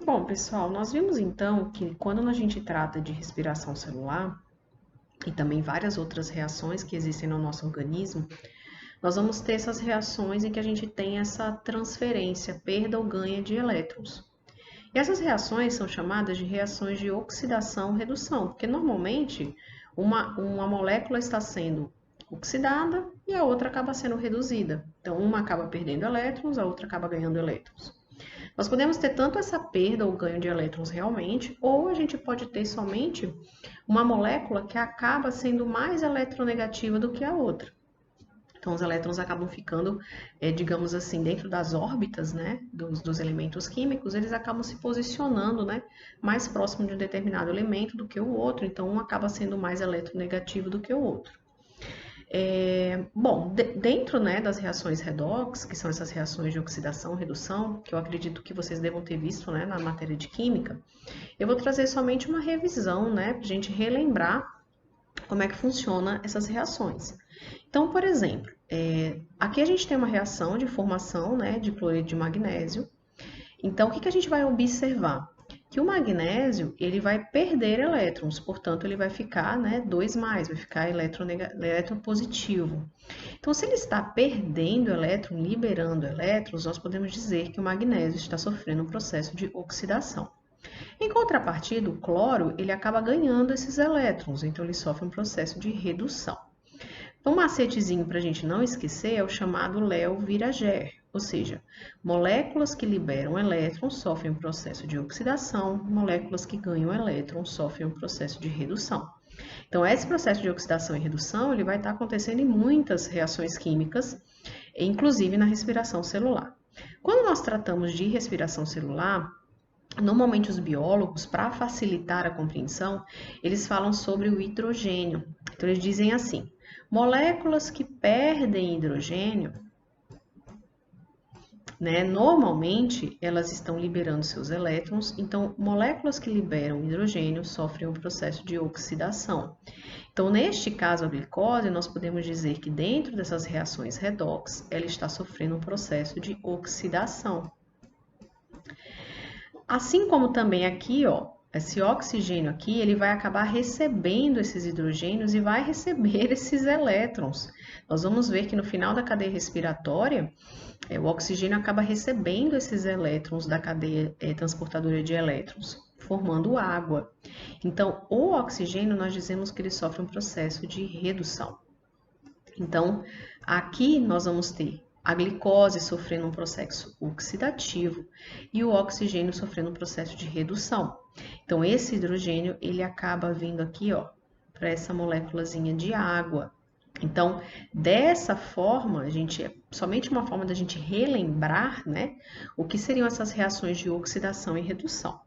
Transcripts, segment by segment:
Bom, pessoal, nós vimos então que quando a gente trata de respiração celular e também várias outras reações que existem no nosso organismo, nós vamos ter essas reações em que a gente tem essa transferência, perda ou ganho de elétrons. E essas reações são chamadas de reações de oxidação-redução, porque normalmente uma molécula está sendo oxidada e a outra acaba sendo reduzida. Então, uma acaba perdendo elétrons, a outra acaba ganhando elétrons. Nós podemos ter tanto essa perda ou ganho de elétrons realmente, ou a gente pode ter somente uma molécula que acaba sendo mais eletronegativa do que a outra. Então, os elétrons acabam ficando, digamos assim, dentro das órbitas, né, dos elementos químicos, eles acabam se posicionando, né, mais próximo de um determinado elemento do que o outro. Então, um acaba sendo mais eletronegativo do que o outro. Bom, dentro, né, das reações redox, que são essas reações de oxidação, redução, que eu acredito que vocês devam ter visto, né, na matéria de química, eu vou trazer somente uma revisão, né, para a gente relembrar como é que funciona essas reações. Então, por exemplo, aqui a gente tem uma reação de formação, né, de cloreto de magnésio. Então, o que a gente vai observar? Que o magnésio ele vai perder elétrons, portanto, ele vai ficar, né, 2 mais, vai ficar eletropositivo. Então, se ele está perdendo elétron, liberando elétrons, nós podemos dizer que o magnésio está sofrendo um processo de oxidação. Em contrapartida, o cloro ele acaba ganhando esses elétrons, então ele sofre um processo de redução. Um macetezinho para a gente não esquecer é o chamado Leo-Virager, ou seja, moléculas que liberam elétrons sofrem um processo de oxidação, moléculas que ganham elétrons sofrem um processo de redução. Então, esse processo de oxidação e redução ele vai estar acontecendo em muitas reações químicas, inclusive na respiração celular. Quando nós tratamos de respiração celular, normalmente os biólogos, para facilitar a compreensão, eles falam sobre o hidrogênio. Então eles dizem assim: moléculas que perdem hidrogênio, né, normalmente elas estão liberando seus elétrons, então moléculas que liberam hidrogênio sofrem um processo de oxidação. Então, neste caso, a glicose, nós podemos dizer que dentro dessas reações redox, ela está sofrendo um processo de oxidação. Assim como também aqui, ó, esse oxigênio aqui, ele vai acabar recebendo esses hidrogênios e vai receber esses elétrons. Nós vamos ver que no final da cadeia respiratória, o oxigênio acaba recebendo esses elétrons da cadeia transportadora de elétrons, formando água. Então, o oxigênio, nós dizemos que ele sofre um processo de redução. Então, aqui nós vamos ter a glicose sofrendo um processo oxidativo e o oxigênio sofrendo um processo de redução. Então, esse hidrogênio, ele acaba vindo aqui, ó, para essa moléculazinha de água. Então, dessa forma, somente uma forma da gente relembrar, né, o que seriam essas reações de oxidação e redução.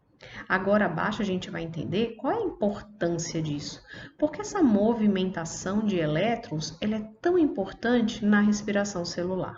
Agora abaixo a gente vai entender qual é a importância disso. Porque essa movimentação de elétrons ela é tão importante na respiração celular.